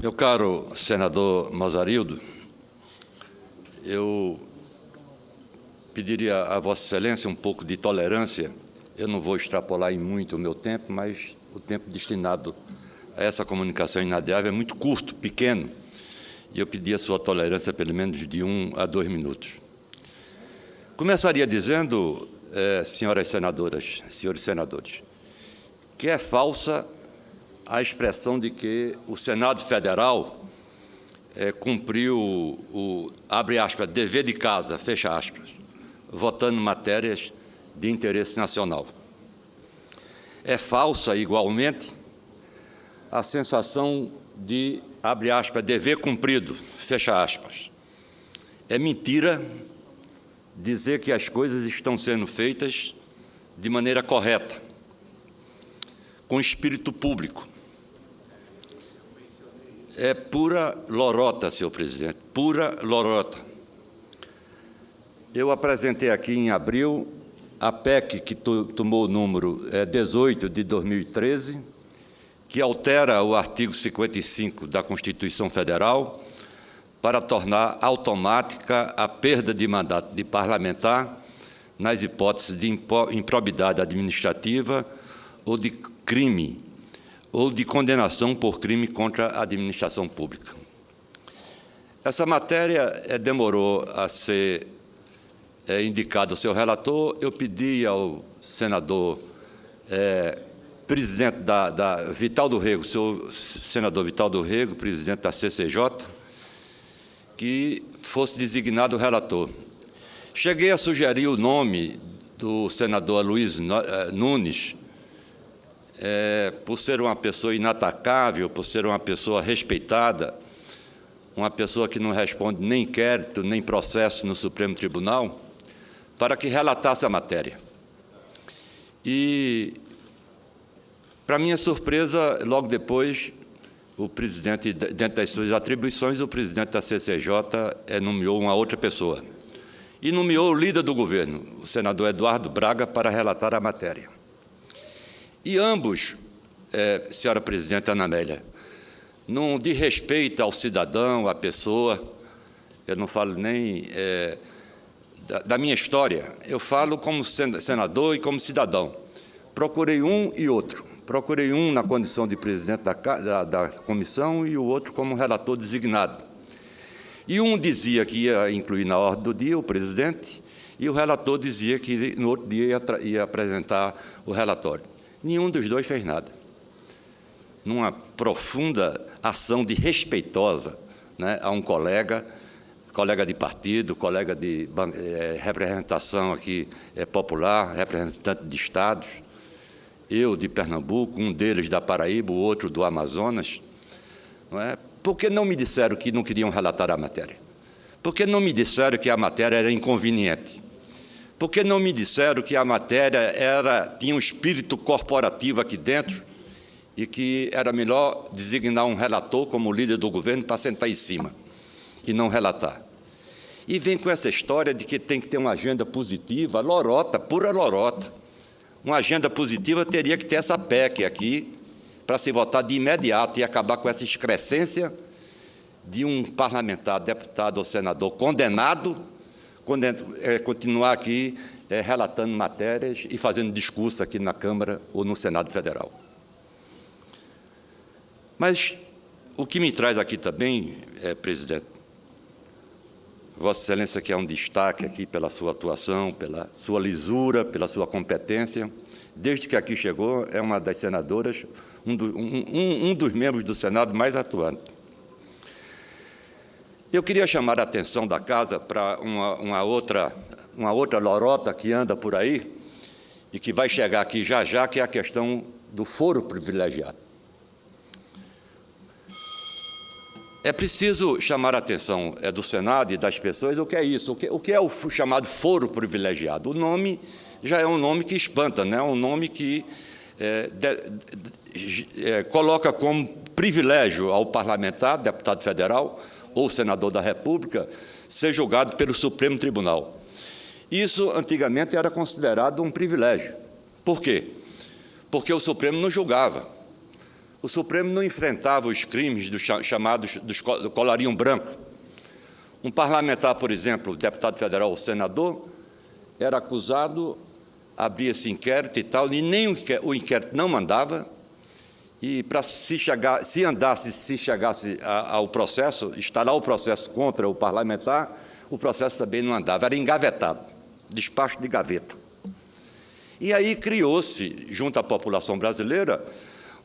Meu caro senador Mazarildo, eu pediria a Vossa Excelência um pouco de tolerância. Eu não vou extrapolar em muito o meu tempo, mas o tempo destinado a essa comunicação inadiável é muito curto, pequeno, e eu pedi a sua tolerância pelo menos de 1 a 2 minutos. Começaria dizendo, senhoras senadoras, senhores senadores, que é falsa a expressão de que o Senado Federal cumpriu o, abre aspas, dever de casa, fecha aspas, votando matérias de interesse nacional. É falsa, igualmente, a sensação de, abre aspas, dever cumprido, fecha aspas. É mentira dizer que as coisas estão sendo feitas de maneira correta, com espírito público. É pura lorota, senhor presidente, pura lorota. Eu apresentei aqui em abril a PEC que tomou o número 18 de 2013, que altera o artigo 55 da Constituição Federal para tornar automática a perda de mandato de parlamentar nas hipóteses de improbidade administrativa ou de crime, ou de condenação por crime contra a administração pública. Essa matéria demorou a ser indicado ao seu relator. Eu pedi ao senador presidente da Vital do Rego, senhor senador Vital do Rego, presidente da CCJ, que fosse designado o relator. Cheguei a sugerir o nome do senador Luiz Nunes, por ser uma pessoa inatacável, por ser uma pessoa respeitada, uma pessoa que não responde nem inquérito, nem processo no Supremo Tribunal, para que relatasse a matéria. E, para minha surpresa, logo depois, o presidente, dentro das suas atribuições, o presidente da CCJ nomeou uma outra pessoa. E nomeou o líder do governo, o senador Eduardo Braga, para relatar a matéria. E ambos, senhora presidente Ana Amélia, não de respeito ao cidadão, à pessoa, eu não falo nem da minha história, eu falo como senador e como cidadão. Procurei um e outro. Procurei um na condição de presidente da comissão e o outro como relator designado. E um dizia que ia incluir na ordem do dia o presidente e o relator dizia que no outro dia ia apresentar o relatório. Nenhum dos dois fez nada. Numa profunda ação de respeitosa, né, a um colega de partido, colega de representação aqui popular, representante de estados, eu de Pernambuco, um deles da Paraíba, o outro do Amazonas. Não é? Por que não me disseram que não queriam relatar a matéria? Por que não me disseram que a matéria era inconveniente? Por que não me disseram que a matéria tinha um espírito corporativo aqui dentro e que era melhor designar um relator como líder do governo para sentar em cima e não relatar? E vem com essa história de que tem que ter uma agenda positiva, lorota, pura lorota. Uma agenda positiva teria que ter essa PEC aqui para se votar de imediato e acabar com essa excrescência de um parlamentar, deputado ou senador condenado, continuar aqui relatando matérias e fazendo discurso aqui na Câmara ou no Senado Federal. Mas o que me traz aqui também, presidente, Vossa Excelência que é um destaque aqui pela sua atuação, pela sua lisura, pela sua competência, desde que aqui chegou, é uma das senadoras, um dos membros do Senado mais atuante. Eu queria chamar a atenção da Casa para uma outra lorota que anda por aí e que vai chegar aqui já já, que é a questão do foro privilegiado. É preciso chamar a atenção do Senado e das pessoas o que é isso, o que é o chamado foro privilegiado. O nome já é um nome que espanta, né? Um nome que coloca como privilégio ao parlamentar, deputado federal ou senador da República, ser julgado pelo Supremo Tribunal. Isso, antigamente, era considerado um privilégio. Por quê? Porque o Supremo não julgava. o Supremo não enfrentava os crimes chamados do colarinho branco. Um parlamentar, por exemplo, deputado federal ou senador, era acusado, abria-se inquérito e tal, e nem o inquérito não mandava, e para se chegasse ao processo, instalar o processo contra o parlamentar, o processo também não andava, era engavetado, despacho de gaveta. E aí criou-se, junto à população brasileira,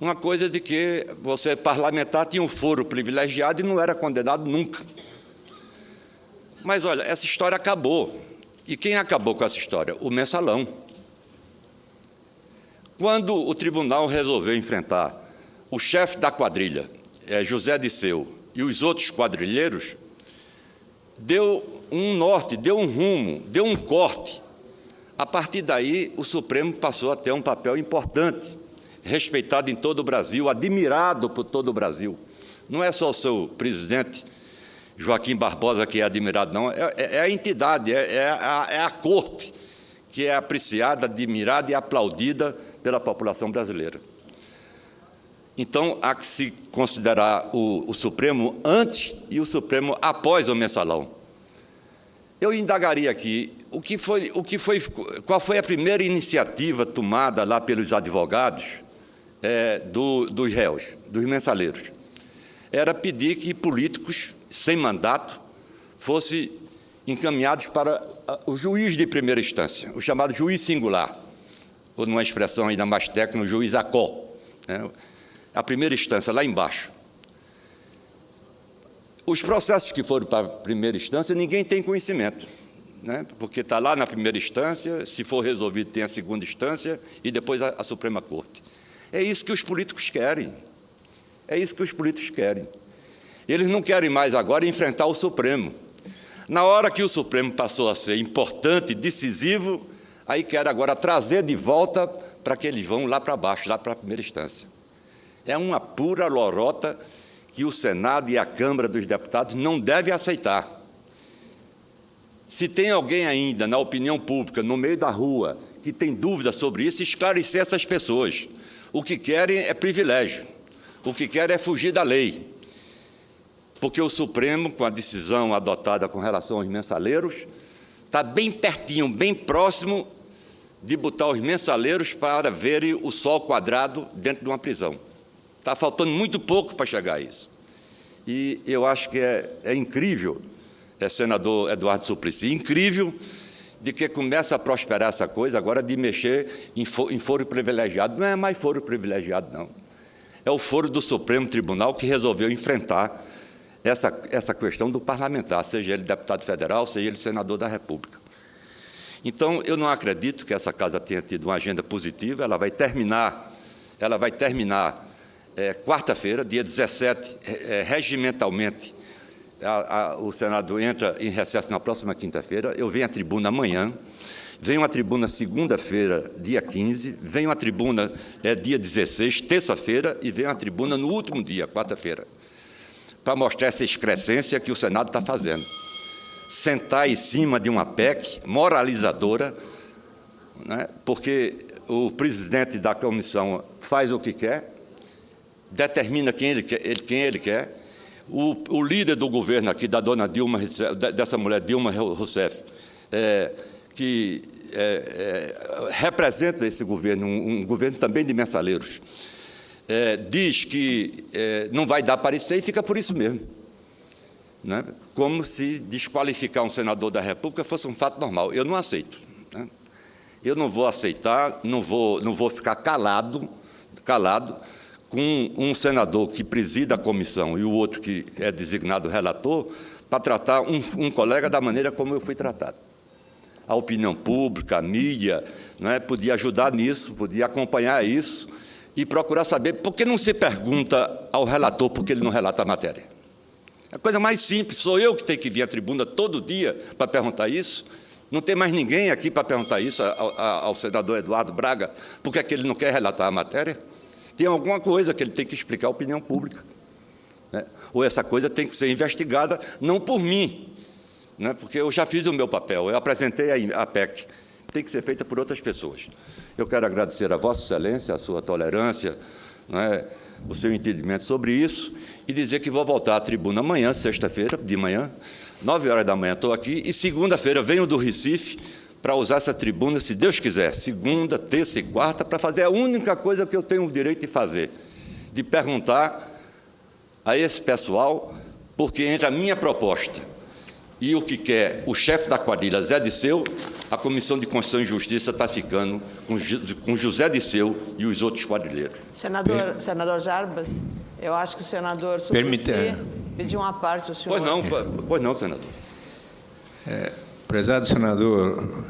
uma coisa de que você, parlamentar, tinha um foro privilegiado e não era condenado nunca. Mas, olha, essa história acabou. E quem acabou com essa história? O Mensalão. Quando o tribunal resolveu enfrentar o chefe da quadrilha, José Disseu, e os outros quadrilheiros, deu um norte, deu um rumo, deu um corte. A partir daí, o Supremo passou a ter um papel importante, respeitado em todo o Brasil, admirado por todo o Brasil. Não é só o seu presidente, Joaquim Barbosa, que é admirado, não. É a entidade, é a corte que é apreciada, admirada e aplaudida pela população brasileira. Então, há que se considerar o Supremo antes e o Supremo após o Mensalão. Eu indagaria aqui qual foi a primeira iniciativa tomada lá pelos advogados dos réus, dos mensaleiros. Era pedir que políticos sem mandato fossem encaminhados para o juiz de primeira instância, o chamado juiz singular, ou numa expressão ainda mais técnica, o juiz acó, né? A primeira instância, lá embaixo. Os processos que foram para a primeira instância, ninguém tem conhecimento, né? Porque está lá na primeira instância, se for resolvido, tem a segunda instância e depois a Suprema Corte. É isso que os políticos querem. É isso que os políticos querem. Eles não querem mais agora enfrentar o Supremo. Na hora que o Supremo passou a ser importante, decisivo, aí querem agora trazer de volta para que eles vão lá para baixo, lá para a primeira instância. É uma pura lorota que o Senado e a Câmara dos Deputados não devem aceitar. Se tem alguém ainda na opinião pública, no meio da rua, que tem dúvida sobre isso, esclarecer essas pessoas. O que querem é privilégio. O que querem é fugir da lei. Porque o Supremo, com a decisão adotada com relação aos mensaleiros, está bem pertinho, bem próximo de botar os mensaleiros para verem o sol quadrado dentro de uma prisão. Está faltando muito pouco para chegar a isso. E eu acho que é incrível, senador Eduardo Suplicy, incrível de que começa a prosperar essa coisa agora de mexer em foro privilegiado. Não é mais foro privilegiado, não. É o foro do Supremo Tribunal que resolveu enfrentar essa questão do parlamentar, seja ele deputado federal, seja ele senador da República. Então, eu não acredito que essa casa tenha tido uma agenda positiva. Ela vai terminar quarta-feira, dia 17, regimentalmente. O Senado entra em recesso na próxima quinta-feira. Eu venho à tribuna amanhã, venho à tribuna segunda-feira, dia 15, venho à tribuna dia 16, terça-feira, e venho à tribuna no último dia, quarta-feira, para mostrar essa excrescência que o Senado está fazendo. Sentar em cima de uma PEC moralizadora, né, porque o presidente da comissão faz o que quer, determina quem ele quer. O líder do governo aqui, da dona Dilma, dessa mulher Dilma Rousseff, que representa esse governo, um governo também de mensaleiros, diz que não vai dar parecer e fica por isso mesmo, né? Como se desqualificar um senador da República fosse um fato normal. Eu não aceito, né? Eu não vou aceitar, não vou ficar calado com um senador que presida a comissão e o outro que é designado relator, para tratar um colega da maneira como eu fui tratado. A opinião pública, a mídia, né, podia ajudar nisso, podia acompanhar isso e procurar saber por que não se pergunta ao relator por que ele não relata a matéria. É a coisa mais simples. Sou eu que tenho que vir à tribuna todo dia para perguntar isso. Não tem mais ninguém aqui para perguntar isso ao senador Eduardo Braga, por que é que ele não quer relatar a matéria. Tem alguma coisa que ele tem que explicar à opinião pública, né? Ou essa coisa tem que ser investigada, não por mim, né? Porque eu já fiz o meu papel, eu apresentei a PEC, tem que ser feita por outras pessoas. Eu quero agradecer a Vossa Excelência, a sua tolerância, né, o seu entendimento sobre isso e dizer que vou voltar à tribuna amanhã, sexta-feira, de manhã, 9 horas da manhã estou aqui, e segunda-feira venho do Recife para usar essa tribuna, se Deus quiser, segunda, terça e quarta, para fazer a única coisa que eu tenho o direito de fazer, de perguntar a esse pessoal, porque entre a minha proposta e o que quer o chefe da quadrilha, Zé Disseu, a Comissão de Constituição e Justiça está ficando com José Disseu e os outros quadrilheiros. Senador Jarbas, eu acho que o senador Suplicy pediu uma parte ao senhor. Pois não, senador. Prezado senador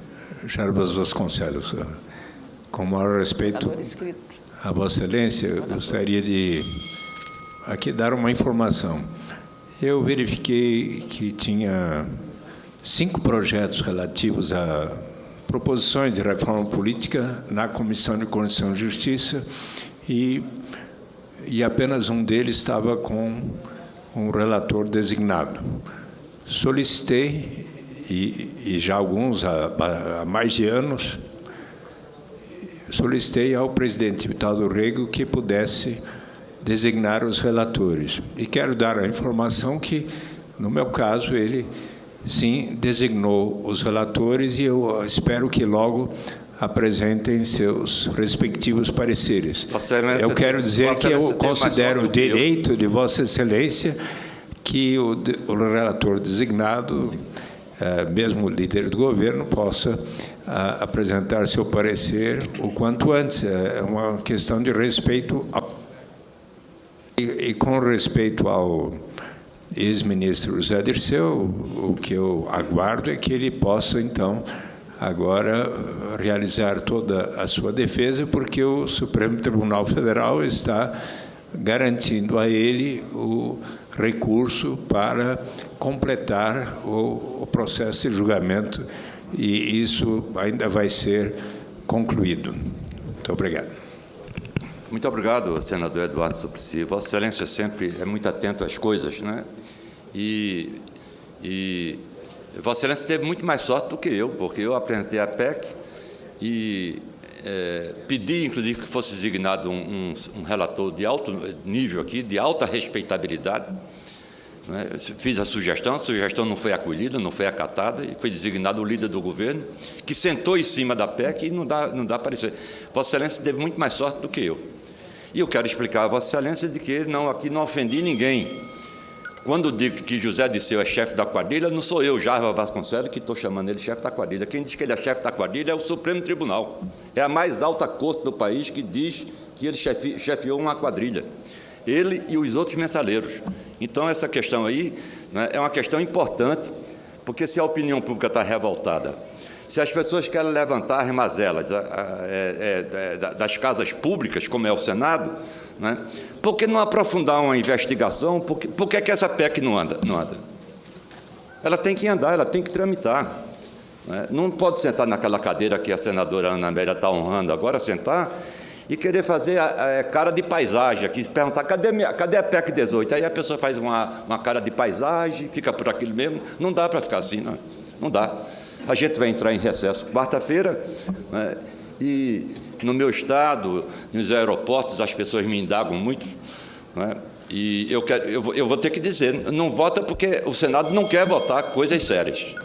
Jarbas Vasconcelos, com o maior respeito a Vossa Excelência, eu gostaria de aqui dar uma informação. Eu verifiquei que tinha 5 projetos relativos a proposições de reforma política na Comissão de Constituição e Justiça e apenas um deles estava com um relator designado. Solicitei, e já alguns há mais de anos, solicitei ao presidente Vital do Rego que pudesse designar os relatores. E quero dar a informação que, no meu caso, ele, sim, designou os relatores e eu espero que logo apresentem seus respectivos pareceres. Eu quero dizer que eu considero o direito de Vossa Excelência que o relator designado, mesmo o líder do governo, possa apresentar seu parecer o quanto antes. É uma questão de respeito E com respeito ao ex-ministro José Dirceu, o que eu aguardo é que ele possa, então, agora realizar toda a sua defesa, porque o Supremo Tribunal Federal está garantindo a ele o recurso para completar o processo de julgamento, e isso ainda vai ser concluído. Muito obrigado. Muito obrigado, senador Eduardo Suplicy. Vossa Excelência sempre é muito atento às coisas, né? E Vossa Excelência teve muito mais sorte do que eu, porque eu apresentei a PEC e pedi, inclusive, que fosse designado um relator de alto nível aqui, de alta respeitabilidade. Né? Fiz a sugestão não foi acolhida, não foi acatada, e foi designado o líder do governo, que sentou em cima da PEC e não dá parecer. Vossa Excelência teve muito mais sorte do que eu. E eu quero explicar a Vossa Excelência de que aqui não ofendi ninguém. Quando digo que José Disseu é chefe da quadrilha, não sou eu, Jarbas Vasconcelos, que estou chamando ele chefe da quadrilha. Quem diz que ele é chefe da quadrilha é o Supremo Tribunal. É a mais alta corte do país que diz que ele chefiou uma quadrilha. Ele e os outros mensaleiros. Então, essa questão aí, né, é uma questão importante, porque se a opinião pública está revoltada, se as pessoas querem levantar as mazelas das casas públicas, como é o Senado, né, por que não aprofundar uma investigação? Por que essa PEC não anda? Ela tem que andar, ela tem que tramitar. Né? Não pode sentar naquela cadeira que a senadora Ana Amélia está honrando agora, sentar e querer fazer cara de paisagem aqui, perguntar, cadê a PEC 18? Aí a pessoa faz uma cara de paisagem, fica por aquilo mesmo. Não dá para ficar assim, não dá. A gente vai entrar em recesso quarta-feira, né, e no meu estado, nos aeroportos, as pessoas me indagam muito, né, e eu vou ter que dizer, não vota porque o Senado não quer votar coisas sérias.